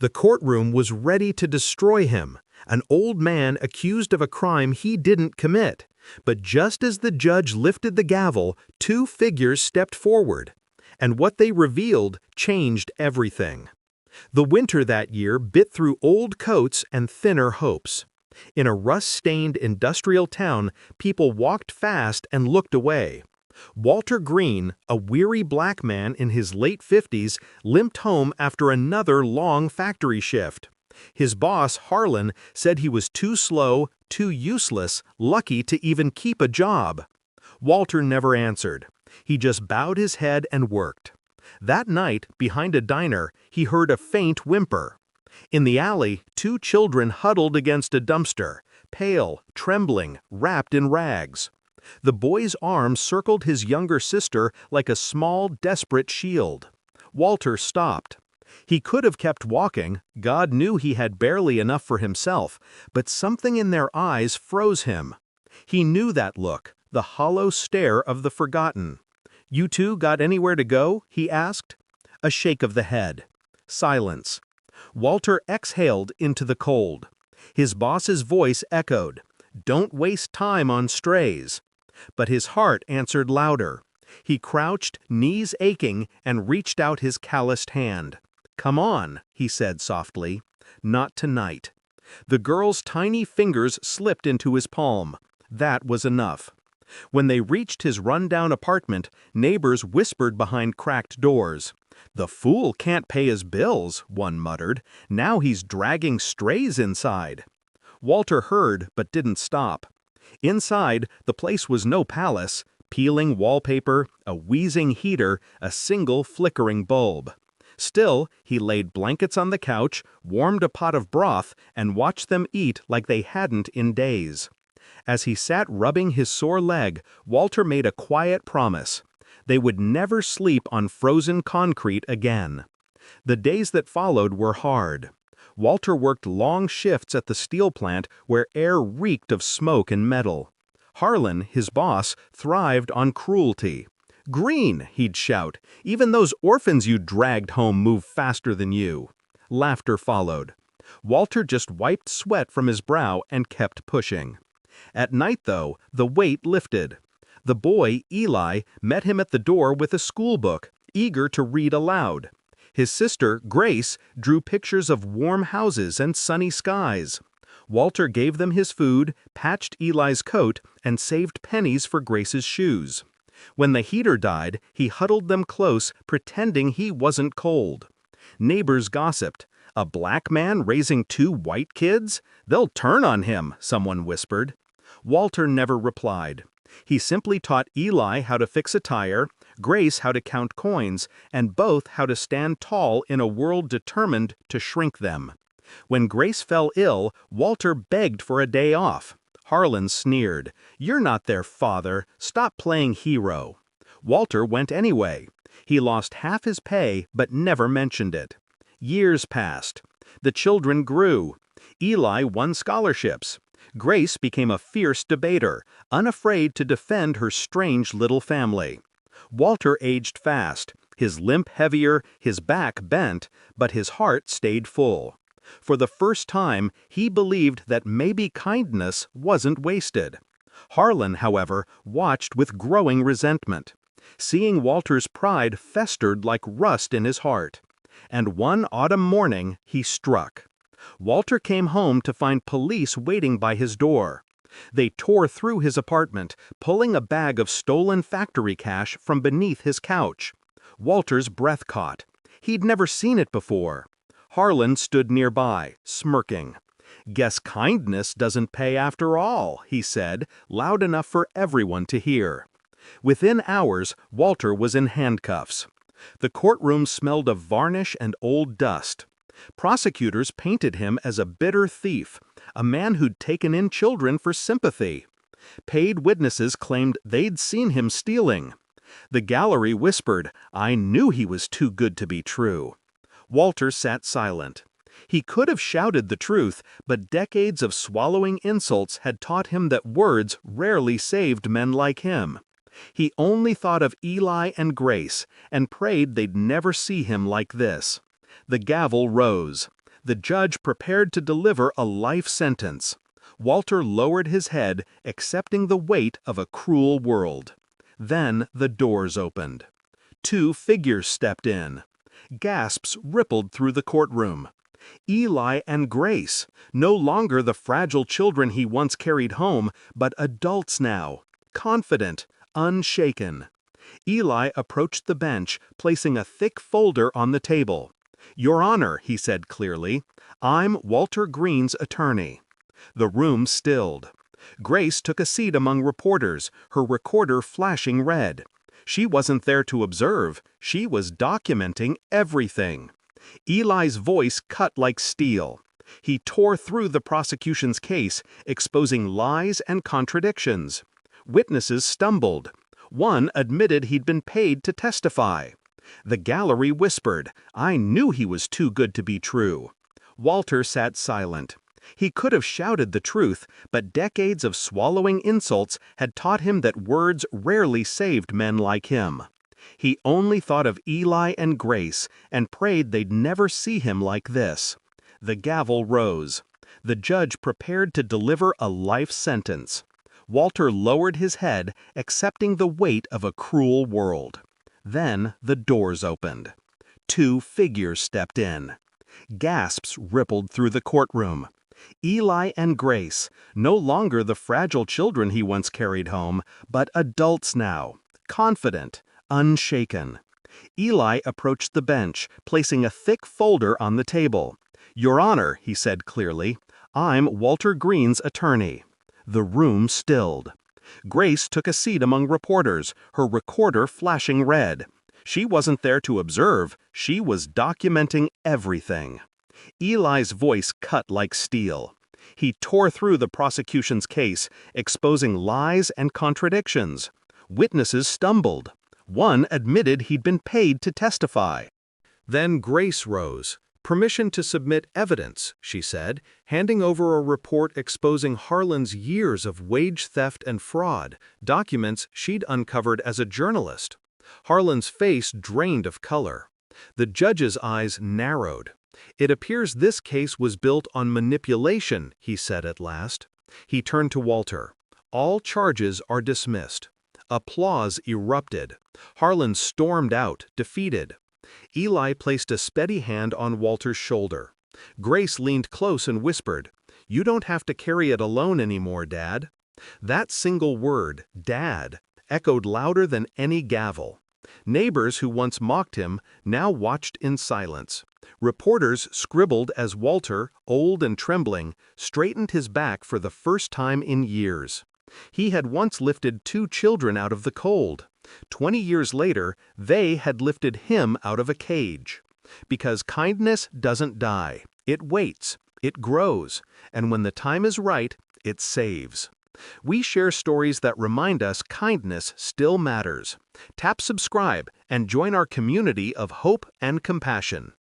The courtroom was ready to destroy him, an old man accused of a crime he didn't commit. But just as the judge lifted the gavel, two figures stepped forward, and what they revealed changed everything. The winter that year bit through old coats and thinner hopes. In a rust-stained industrial town, people walked fast and looked away. Walter Green, a weary black man in his late 50s, limped home after another long factory shift. His boss, Harlan, said he was too slow, too useless, lucky to even keep a job. Walter never answered. He just bowed his head and worked. That night, behind a diner, he heard a faint whimper. In the alley, two children huddled against a dumpster, pale, trembling, wrapped in rags. The boy's arm circled his younger sister like a small, desperate shield. Walter stopped. He could have kept walking, God knew he had barely enough for himself, but something in their eyes froze him. He knew that look, the hollow stare of the forgotten. "You two got anywhere to go?" he asked. A shake of the head. Silence. Walter exhaled into the cold. His boss's voice echoed, "Don't waste time on strays." But his heart answered louder. He crouched, knees aching, and reached out his calloused hand. "Come on," he said softly. "Not tonight." The girl's tiny fingers slipped into his palm. That was enough. When they reached his run-down apartment, neighbors whispered behind cracked doors. "The fool can't pay his bills," one muttered. "Now he's dragging strays inside." Walter heard but didn't stop. Inside, the place was no palace. Peeling wallpaper, a wheezing heater, a single flickering bulb. Still, he laid blankets on the couch, warmed a pot of broth, and watched them eat like they hadn't in days. As he sat rubbing his sore leg, Walter made a quiet promise. They would never sleep on frozen concrete again. The days that followed were hard. Walter worked long shifts at the steel plant where air reeked of smoke and metal. Harlan, his boss, thrived on cruelty. "Green," he'd shout, "even those orphans you dragged home move faster than you." Laughter followed. Walter just wiped sweat from his brow and kept pushing. At night, though, the weight lifted. The boy, Eli, met him at the door with a school book, eager to read aloud. His sister, Grace, drew pictures of warm houses and sunny skies. Walter gave them his food, patched Eli's coat, and saved pennies for Grace's shoes. When the heater died, he huddled them close, pretending he wasn't cold. Neighbors gossiped. "A black man raising two white kids? They'll turn on him," someone whispered. Walter never replied. He simply taught Eli how to fix a tire, Grace how to count coins, and both how to stand tall in a world determined to shrink them. When Grace fell ill, Walter begged for a day off. Harlan sneered, "You're not their father. Stop playing hero." Walter went anyway. He lost half his pay, but never mentioned it. Years passed. The children grew. Eli won scholarships. Grace became a fierce debater, unafraid to defend her strange little family. Walter aged fast, his limp heavier, his back bent, but his heart stayed full. For the first time, he believed that maybe kindness wasn't wasted. Harlan, however, watched with growing resentment. Seeing Walter's pride festered like rust in his heart. And one autumn morning, he struck. Walter came home to find police waiting by his door. They tore through his apartment, pulling a bag of stolen factory cash from beneath his couch. Walter's breath caught. He'd never seen it before. Harlan stood nearby, smirking. "Guess kindness doesn't pay after all," he said, loud enough for everyone to hear. Within hours, Walter was in handcuffs. The courtroom smelled of varnish and old dust. Prosecutors painted him as a bitter thief, a man who'd taken in children for sympathy. Paid witnesses claimed they'd seen him stealing. The gallery whispered, "I knew he was too good to be true." Walter sat silent. He could have shouted the truth, but decades of swallowing insults had taught him that words rarely saved men like him. He only thought of Eli and Grace, and prayed they'd never see him like this. The gavel rose. The judge prepared to deliver a life sentence. Walter lowered his head, accepting the weight of a cruel world. Then the doors opened. Two figures stepped in. Gasps rippled through the courtroom. Eli and Grace, no longer the fragile children he once carried home, but adults now, confident, unshaken. Eli approached the bench, placing a thick folder on the table. "Your Honor," he said clearly, "I'm Walter Green's attorney." The room stilled. Grace took a seat among reporters, her recorder flashing red. She wasn't there to observe, she was documenting everything. Eli's voice cut like steel. He tore through the prosecution's case, exposing lies and contradictions. Witnesses stumbled. One admitted he'd been paid to testify. The gallery whispered, "I knew he was too good to be true." Walter sat silent. He could have shouted the truth, but decades of swallowing insults had taught him that words rarely saved men like him. He only thought of Eli and Grace and prayed they'd never see him like this. The gavel rose. The judge prepared to deliver a life sentence. Walter lowered his head, accepting the weight of a cruel world. Then the doors opened. Two figures stepped in. Gasps rippled through the courtroom. Eli and Grace, no longer the fragile children he once carried home, but adults now, confident, unshaken. Eli approached the bench, placing a thick folder on the table. "Your Honor," he said clearly, "I'm Walter Green's attorney." The room stilled. Grace took a seat among reporters, her recorder flashing red. She wasn't there to observe, she was documenting everything. Eli's voice cut like steel. He tore through the prosecution's case, exposing lies and contradictions. Witnesses stumbled. One admitted he'd been paid to testify. Then Grace rose. "Permission to submit evidence," she said, handing over a report exposing Harlan's years of wage theft and fraud, documents she'd uncovered as a journalist. Harlan's face drained of color. The judge's eyes narrowed. "It appears this case was built on manipulation," he said at last. He turned to Walter. "All charges are dismissed." Applause erupted. Harlan stormed out, defeated. Eli placed a steady hand on Walter's shoulder. Grace leaned close and whispered, "You don't have to carry it alone anymore, Dad." That single word, Dad, echoed louder than any gavel. Neighbors who once mocked him now watched in silence. Reporters scribbled as Walter, old and trembling, straightened his back for the first time in years. He had once lifted two children out of the cold. 20 years later, they had lifted him out of a cage. Because kindness doesn't die. It waits, it grows, and when the time is right, it saves. We share stories that remind us kindness still matters. Tap subscribe and join our community of hope and compassion.